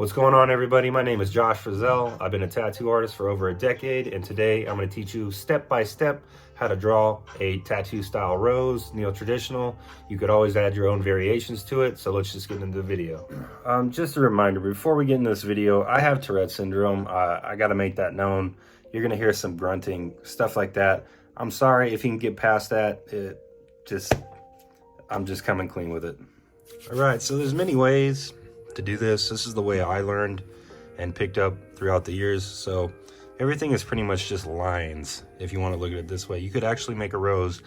What's going on, everybody? My name is Josh Frizzell. I've been a tattoo artist for over a decade, and today I'm going to teach you step by step how to draw a tattoo style rose, neo-traditional. You could always add your own variations to it, so let's just get into the video. Just a reminder, before we get into this video, I have Tourette's syndrome. I got to make that known. You're going to hear some grunting, stuff like that. I'm sorry if you can get past that. I'm just coming clean with it. All right, so there's many ways to do this. This is the way I learned and picked up throughout the years. So everything is pretty much just lines. If you want to look at it this way, you could actually make a rose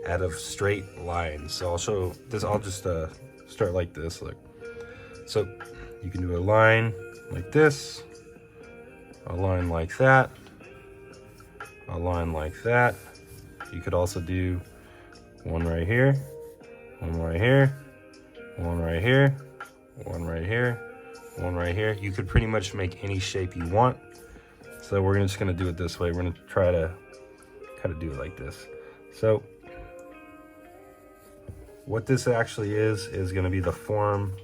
out of straight lines. So I'll show this. I'll just start like this. Look. So you can do a line like this, a line like that, a line like that. You could also do one right here, one right here, one right here, one right here, one right here. You could pretty much make any shape you want. So we're just gonna do it this way. We're gonna try to kind of do it like this. So what this actually is gonna be the form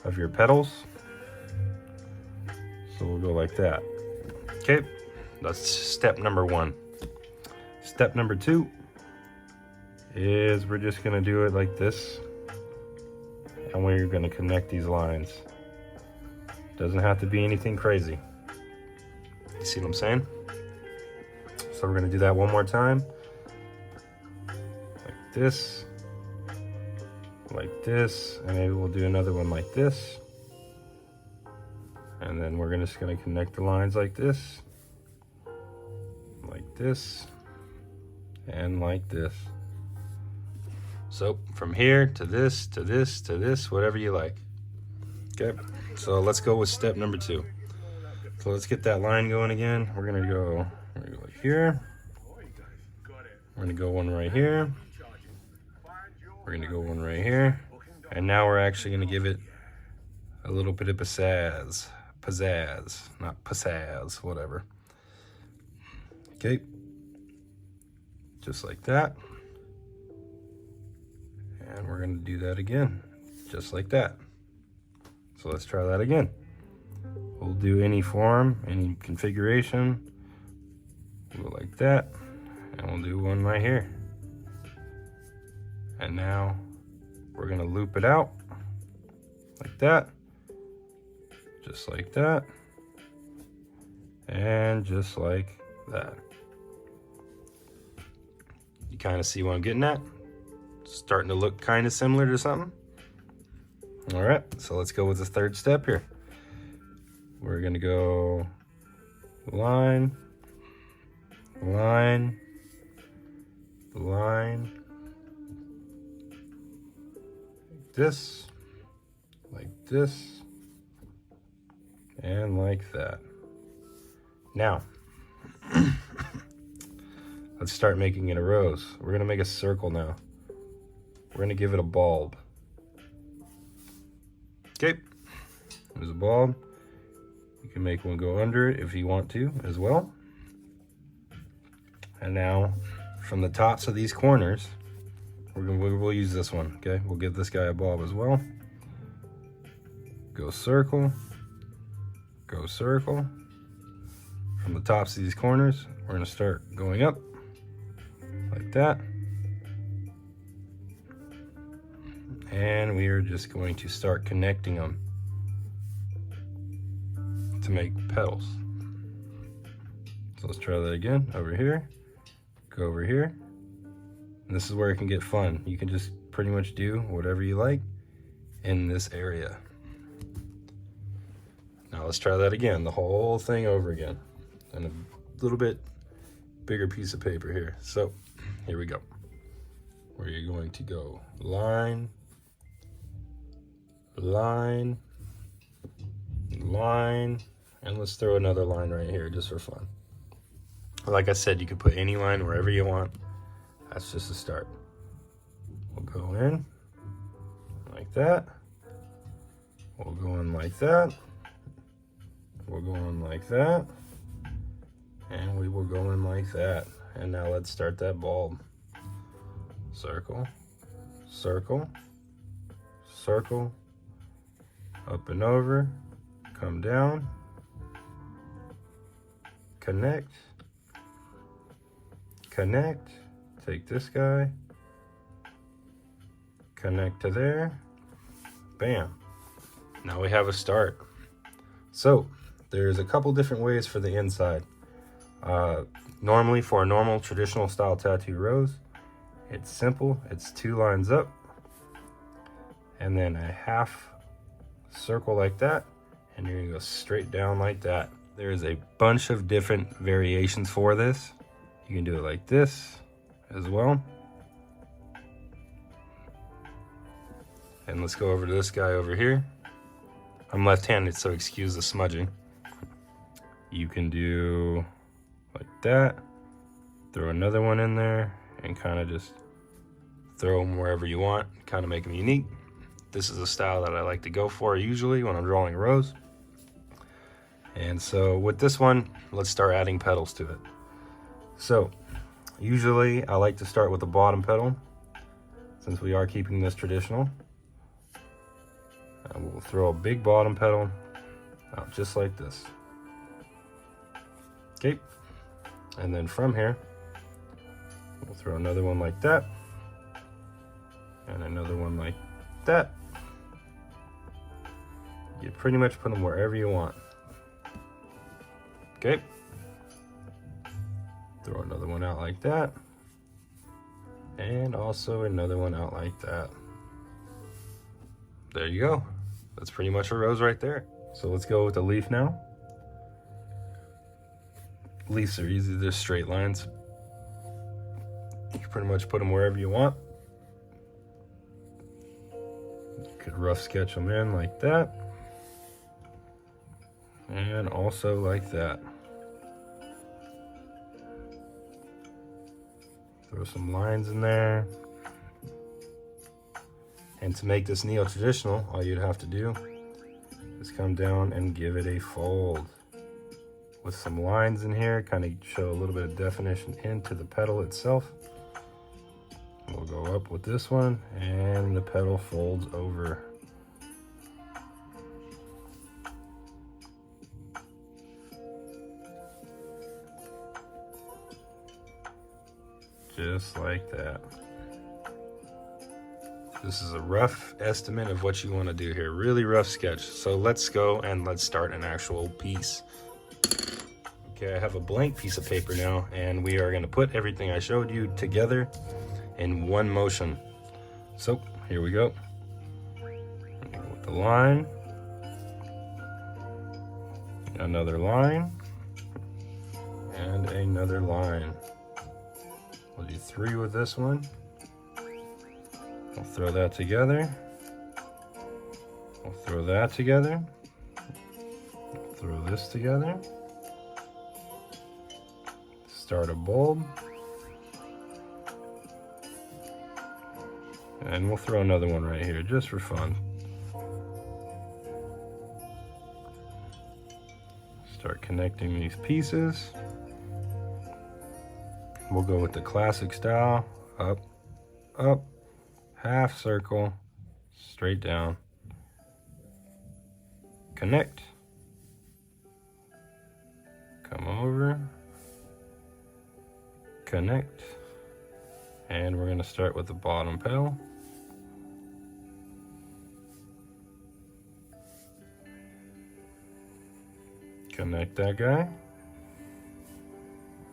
of your petals. So we'll go like that. Okay, that's step number one. Step number two is we're just gonna do it like this. And we're going to connect these lines. Doesn't have to be anything crazy. You see what I'm saying? So we're going to do that one more time. Like this. Like this. And maybe we'll do another one like this. And then we're just going to connect the lines like this. Like this. And like this. So from here to this, to this, to this, whatever you like. Okay, so let's go with step number two. So let's get that line going again. We're gonna go like here. We're gonna go one right here. We're gonna go one right here. And now we're actually gonna give it a little bit of pizzazz. Pizzazz, not pizzazz, whatever. Okay, just like that. And we're going to do that again, just like that. So let's try that again. We'll do any form, any configuration. We'll go like that, and we'll do one right here. And now we're going to loop it out like that, just like that, and just like that. You kind of see what I'm getting at? Starting to look kind of similar to something. All right, so let's go with the third step here. We're gonna go line, line, line, like this, and like that. Now, let's start making it a rose. We're gonna make a circle now. We're gonna give it a bulb. Okay, there's a bulb. You can make one go under it if you want to as well. And now from the tops of these corners, we'll use this one, okay? We'll give this guy a bulb as well. Go circle, go circle. From the tops of these corners, we're gonna start going up like that. And we are just going to start connecting them to make petals. So let's try that again. Over here, go over here. And this is where it can get fun. You can just pretty much do whatever you like in this area. Now let's try that again, the whole thing over again. And a little bit bigger piece of paper here. So here we go. Where you're going to go line, line, line, and let's throw another line right here just for fun. Like I said, you can put any line wherever you want. That's just a start. We'll go in like that. We'll go in like that. We'll go in like that. And we will go in like that. And now let's start that bulb. Circle, circle, circle, up and over, come down, connect, connect, take this guy, connect to there, bam. Now we have a start. So there's a couple different ways for the inside. Normally for a normal traditional style tattoo rose, it's simple. It's 2 lines up and then a half circle like that, and you're gonna go straight down like that. There's a bunch of different variations for this. You can do it like this as well. And let's go over to this guy over here. I'm left-handed, so excuse the smudging. You can do like that, throw another one in there, and kind of just throw them wherever you want, kind of make them unique. This is a style that I like to go for usually when I'm drawing a rose. And so with this one, let's start adding petals to it. So usually I like to start with the bottom petal, since we are keeping this traditional. And we'll throw a big bottom petal out just like this. Okay, and then from here, we'll throw another one like that, and another one like that. You pretty much put them wherever you want. Okay, throw another one out like that, and also another one out like that. There you go. That's pretty much a rose right there. So let's go with the leaf now. Leaves are easy, they're straight lines. You can pretty much put them wherever you want. You could rough sketch them in like that. And also like that. Throw some lines in there. And to make this neo-traditional, all you'd have to do is come down and give it a fold. With some lines in here, kind of show a little bit of definition into the petal itself. We'll go up with this one, and the petal folds over. Just like that. This is a rough estimate of what you want to do here. Really rough sketch. So let's go and let's start an actual piece. Okay, I have a blank piece of paper now, and we are going to put everything I showed you together in one motion. So here we go. With the line, another line, and another line. We'll do 3 with this one. We'll throw that together. We'll throw that together. We'll throw this together. Start a bulb. And we'll throw another one right here just for fun. Start connecting these pieces. We'll go with the classic style. Up, up, half circle, straight down. Connect. Come over. Connect. And we're going to start with the bottom petal. Connect that guy.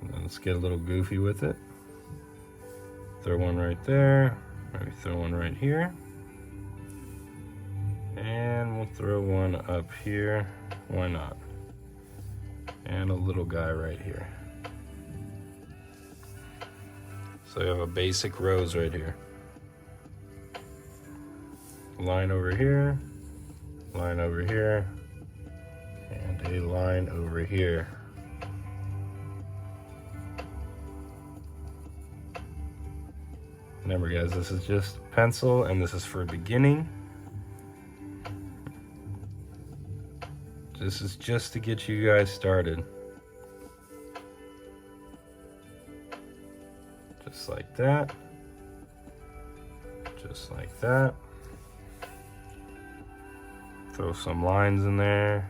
And then let's get a little goofy with it. Throw one right there. Maybe throw one right here. And we'll throw one up here. Why not? And a little guy right here. So we have a basic rose right here. Line over here, line over here, and a line over here. Remember guys, this is just pencil and this is for beginning. This is just to get you guys started. Just like that. Just like that. Throw some lines in there.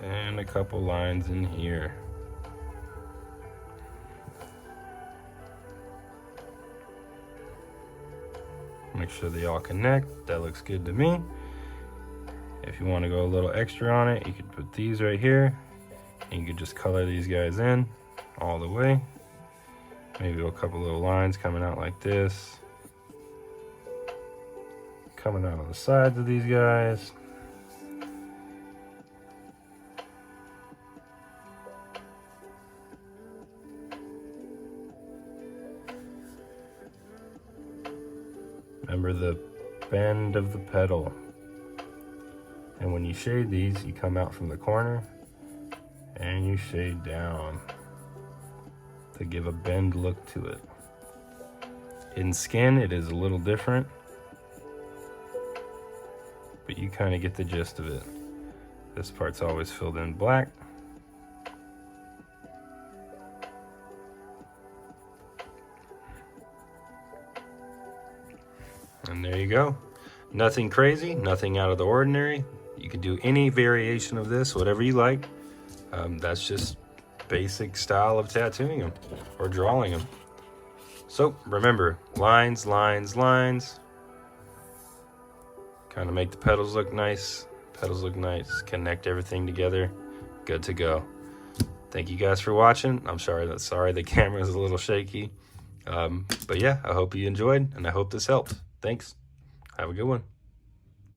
And a couple lines in here. Make sure they all connect. That looks good to me. If you want to go a little extra on it, you could put these right here. And you could just color these guys in all the way. Maybe a couple little lines coming out like this. Coming out on the sides of these guys. Remember the bend of the petal. And when you shade these, you come out from the corner and you shade down to give a bend look to it. In skin, it is a little different, but you kind of get the gist of it. This part's always filled in black. And there you go. Nothing crazy, nothing out of the ordinary. You can do any variation of this, whatever you like. That's just basic style of tattooing them or drawing them. So remember, lines, lines, lines. Kind of make the petals look nice. Petals look nice. Connect everything together. Good to go. Thank you guys for watching. I'm sorry the camera is a little shaky. But yeah, I hope you enjoyed and I hope this helped. Thanks. Have a good one.